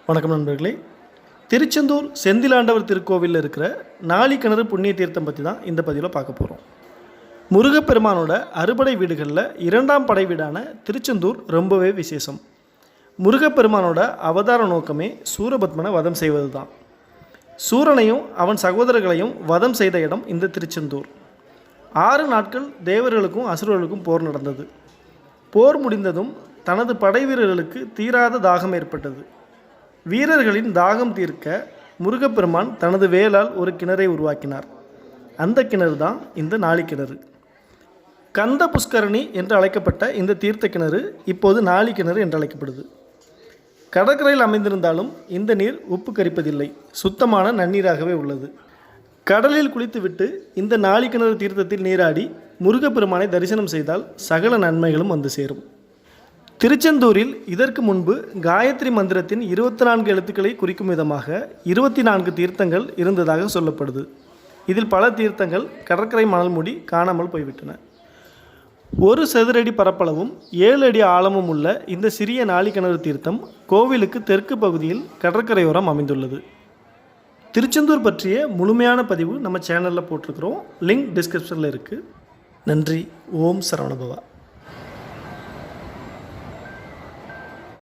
வணக்கம் நண்பர்களே. திருச்செந்தூர் செந்திலாண்டவர் திருக்கோவிலில் இருக்கிற நாளிக்கிணறு புண்ணிய தீர்த்தம் பற்றி தான் இந்த பதிவில் பார்க்க போகிறோம். முருகப்பெருமானோட அறுபடை வீடுகளில் 2ஆம் படை வீடான திருச்செந்தூர் ரொம்பவே விசேஷம். முருகப்பெருமானோட அவதார நோக்கமே சூரபத்மனை வதம் செய்வது தான். சூரனையும் அவன் சகோதரர்களையும் வதம் செய்த இடம் இந்த திருச்செந்தூர். 6 நாட்கள் தேவர்களுக்கும் அசுரர்களுக்கும் போர் நடந்தது. போர் முடிந்ததும் தனது படை வீரர்களுக்கு தீராத தாகம் ஏற்பட்டது. வீரர்களின் தாகம் தீர்க்க முருகப்பெருமான் தனது வேலால் ஒரு கிணறை உருவாக்கினார். அந்த கிணறு தான் இந்த நாளிக்கிணறு. கந்த புஷ்கரணி என்று அழைக்கப்பட்ட இந்த தீர்த்த கிணறு இப்போது நாளிக்கிணறு என்று அழைக்கப்படுது. கடற்கரையில் அமைந்திருந்தாலும் இந்த நீர் உப்பு கரிப்பதில்லை, சுத்தமான நன்னீராகவே உள்ளது. கடலில் குளித்துவிட்டு இந்த நாளிக்கிணறு தீர்த்தத்தில் நீராடி முருகப்பெருமானை தரிசனம் செய்தால் சகல நன்மைகளும் வந்து சேரும். திருச்செந்தூரில் இதற்கு முன்பு காயத்ரி மந்திரத்தின் 24 எழுத்துக்களை குறிக்கும் விதமாக 24 தீர்த்தங்கள் இருந்ததாக சொல்லப்படுது. இதில் பல தீர்த்தங்கள் கடற்கரை மணல் மூடி காணாமல் போய்விட்டன. 1 சதுரடி பரப்பளவும் 7 அடி ஆழமும் உள்ள இந்த சிறிய நாளிக்கிணறு தீர்த்தம் கோவிலுக்கு தெற்கு பகுதியில் கடற்கரையோரம் அமைந்துள்ளது. திருச்செந்தூர் பற்றிய முழுமையான பதிவு நம்ம சேனலில் போட்டிருக்கிறோம். லிங்க் டிஸ்கிரிப்ஷனில் இருக்குது. நன்றி. ஓம் சரவணபவா.